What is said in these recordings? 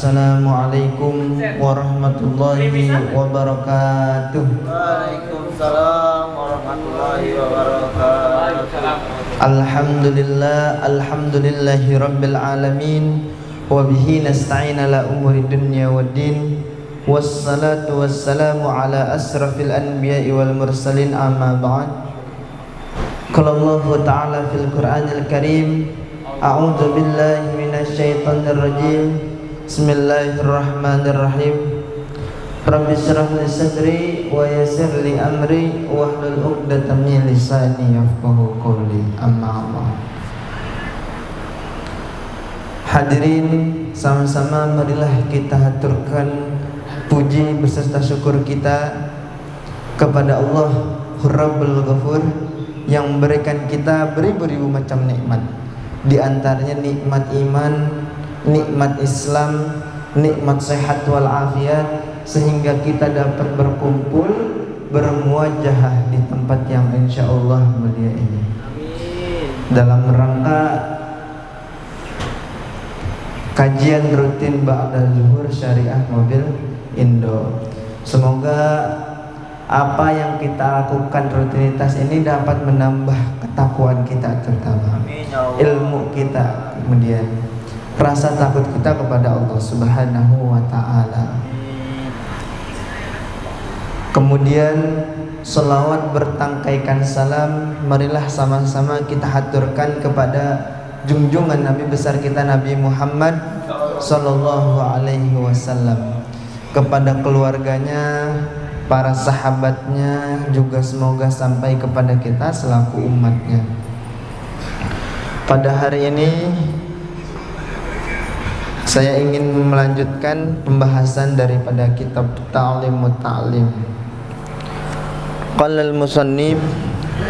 Assalamualaikum warahmatullahi wabarakatuh. Waalaikumsalam warahmatullahi wabarakatuh. Alhamdulillahi rabbil alamin. Wa bihi nasta'in ala umuri dunya waddin. Wassalatu wassalamu ala asrafil anbiya'i wal mursalin, amma ba'd. Qala Allah ta'ala fil Qur'anil Karim, a'udzu billahi minasy syaithanir rajim. Bismillahirrahmanirrahim. Rabbi shrah li sadri wa yassir li amri wahlul 'uqdatam min lisani yafqahu qawli. Amma ba'd. Hadirin, sama-sama marilah kita haturkan puji beserta syukur kita kepada Allah Rabbul Ghafur yang memberikan kita beribu-ribu macam nikmat. Di antaranya nikmat iman, nikmat Islam, nikmat sehat wal afiat, sehingga kita dapat berkumpul bermuajahah di tempat yang insyaallah mulia ini. Dalam rangka kajian rutin ba'da zuhur syariah mobil Indo. Semoga apa yang kita lakukan rutinitas ini dapat menambah ketakwaan kita, terutama ilmu kita, kemudian rasa takut kita kepada Allah Subhanahu wa ta'ala. Kemudian selawat bertangkaikan salam marilah sama-sama kita haturkan kepada junjungan Nabi besar kita Nabi Muhammad sallallahu alaihi wasallam, kepada keluarganya, para sahabatnya, juga semoga sampai kepada kita selaku umatnya. Pada hari ini saya ingin melanjutkan pembahasan daripada kitab Ta'limut Ta'lim. Qala al-musannif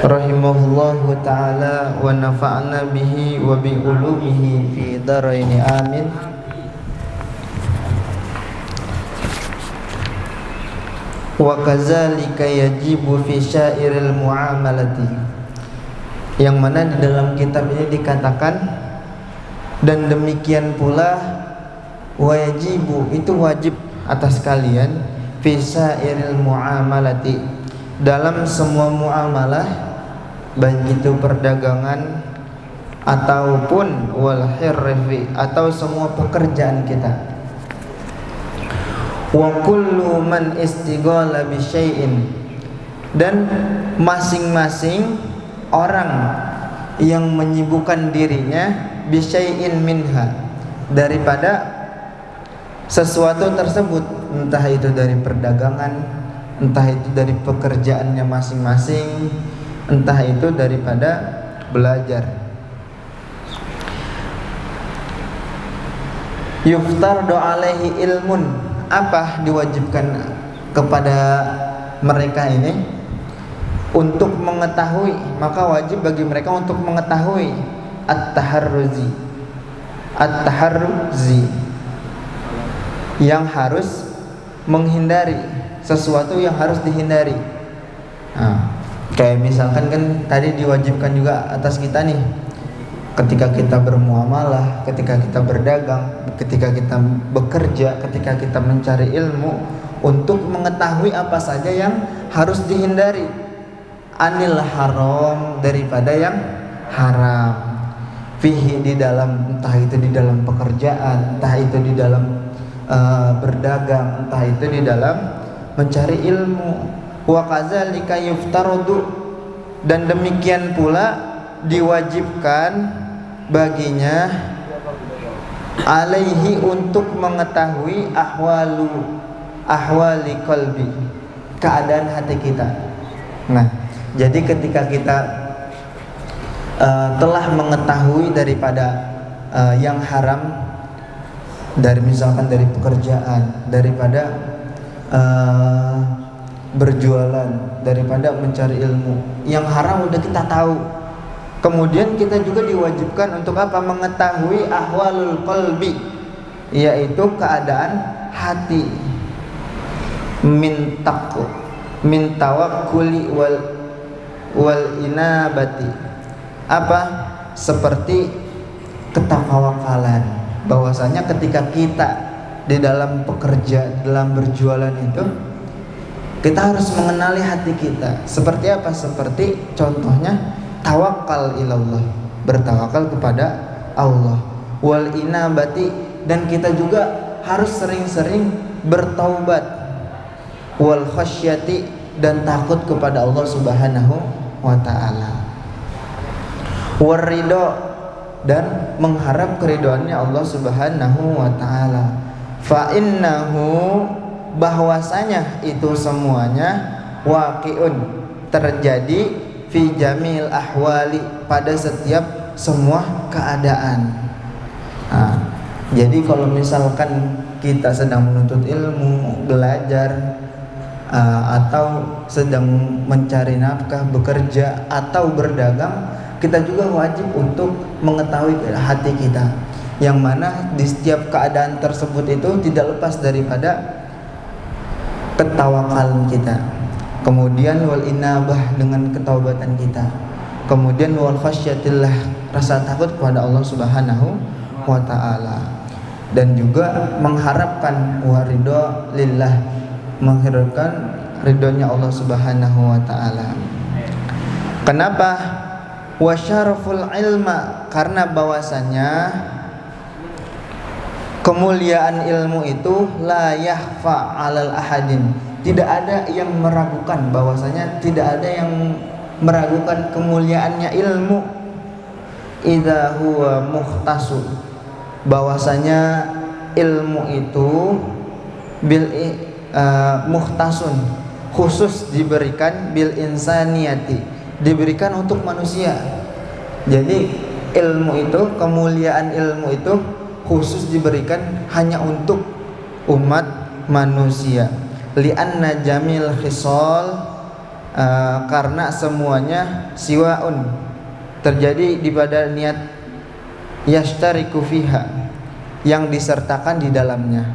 rahimahullahu ta'ala wa nafa'na bihi wa bi ulumihi fi daraini amin. Wa kadzalika yajibu fi syairil muamalati, yang mana di dalam kitab ini dikatakan dan demikian pula wajibu, itu wajib atas kalian, fi syairil muamalati, dalam semua muamalah, baik itu perdagangan ataupun wal hirfi, atau semua pekerjaan kita. Wa kullu man istighala bi syai'in, dan masing-masing orang yang menyibukkan dirinya bi syai'in minha, daripada sesuatu tersebut, entah itu dari perdagangan, entah itu dari pekerjaannya masing-masing, entah itu daripada belajar. Yuftardu alaihi ilmun, apa diwajibkan kepada mereka ini? Untuk mengetahui, maka wajib bagi mereka untuk mengetahui at-taharruzi, yang harus menghindari, sesuatu yang harus dihindari. Kayak misalkan kan tadi diwajibkan juga atas kita nih, ketika kita bermuamalah, ketika kita berdagang, ketika kita bekerja, ketika kita mencari ilmu, untuk mengetahui apa saja yang harus dihindari. Anil haram, daripada yang haram. Fihi, di dalam, entah itu di dalam pekerjaan, entah itu di dalam berdagang, entah itu di dalam mencari ilmu. Wa kadzalika yuftarudu, dan demikian pula diwajibkan baginya alaihi, untuk mengetahui ahwali qalbi, keadaan hati kita. Nah, jadi ketika kita telah mengetahui daripada yang haram, dari misalkan dari pekerjaan, daripada berjualan, daripada mencari ilmu, yang haram udah kita tahu. Kemudian kita juga diwajibkan untuk apa? Mengetahui ahwalul qalbi, yaitu keadaan hati. Min tawakkuli wal inabati, apa? Seperti ketawakalan, bahwasanya ketika kita di dalam pekerja, dalam berjualan itu kita harus mengenali hati kita. Seperti apa? Seperti contohnya tawakal ilallah, bertawakal kepada Allah. Wal inabati, dan kita juga harus sering-sering bertaubat. Wal khasyati, dan takut kepada Allah Subhanahu wa taala. War ridho, dan mengharap keridhoannya Allah Subhanahu wa taala. Fa innahu, bahwasanya itu semuanya waqi'un, terjadi fi jamil ahwali, pada setiap semua keadaan. Nah, jadi kalau misalkan kita sedang menuntut ilmu, belajar, atau sedang mencari nafkah, bekerja atau berdagang, kita juga wajib untuk mengetahui hati kita, yang mana di setiap keadaan tersebut itu tidak lepas daripada ketawakalan kita, kemudian wal inabah, dengan ketaubatan kita, kemudian wal khasyatillah, rasa takut kepada Allah Subhanahu wa taala, dan juga mengharapkan waridho lillah, mengharapkan ridhonya Allah Subhanahu wa taala. Kenapa? Wasyaraful ilma, karena bahwasanya kemuliaan ilmu itu la yahfa alal ahadin, tidak ada yang meragukan, bahwasanya tidak ada yang meragukan kemuliaannya ilmu. Idza huwa mukhtasu, bahwasanya ilmu itu mukhtasun, khusus diberikan bil insaniyati, diberikan untuk manusia. Jadi ilmu itu, kemuliaan ilmu itu khusus diberikan hanya untuk umat manusia. Li'anna jamil khisal, karena semuanya siwaun, terjadi di pada niat yashtariku fiha, yang disertakan di dalamnya.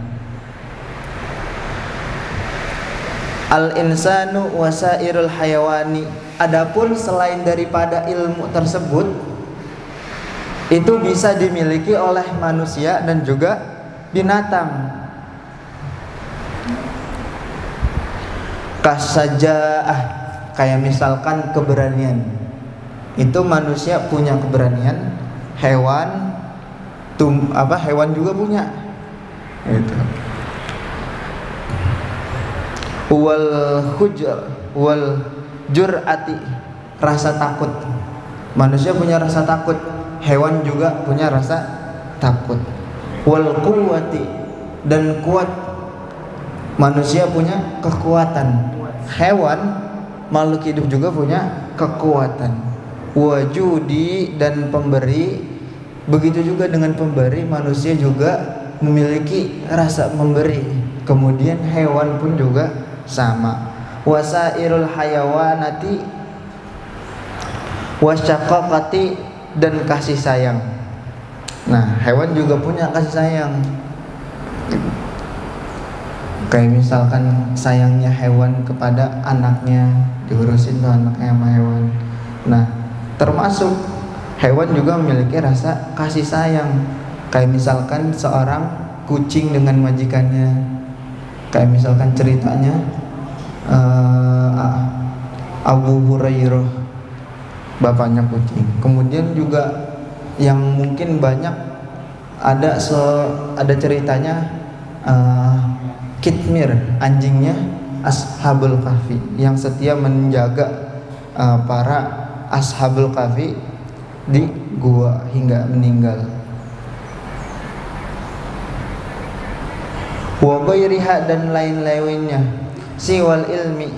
Al insanu wasairul hayawani, adapun selain daripada ilmu tersebut itu bisa dimiliki oleh manusia dan juga binatang. Kasajaah, kayak misalkan keberanian, itu manusia punya keberanian, hewan hewan juga punya. Itu. Wal jur'ati, rasa takut, manusia punya rasa takut, hewan juga punya rasa takut. Wal quwwati, dan kuat, manusia punya kekuatan, hewan makhluk hidup juga punya kekuatan. Wajudi, dan pemberi, begitu juga dengan pemberi, manusia juga memiliki rasa memberi, kemudian hewan pun juga sama. Wasairul hayawanati wasyaqaqati, dan kasih sayang. Nah, hewan juga punya kasih sayang. Kayak misalkan sayangnya hewan kepada anaknya, diurusin tuh anaknya sama hewan. Nah, termasuk hewan juga memiliki rasa kasih sayang. Kayak misalkan seorang kucing dengan majikannya. Kayak misalkan ceritanya Abu Hurairah, bapaknya kucing. Kemudian juga yang mungkin banyak ada ceritanya Kitmir, anjingnya Ashabul Kahfi, yang setia menjaga para Ashabul Kahfi di gua hingga meninggal. Wa ghairiha, dan lain-lainnya, siwal ilmi,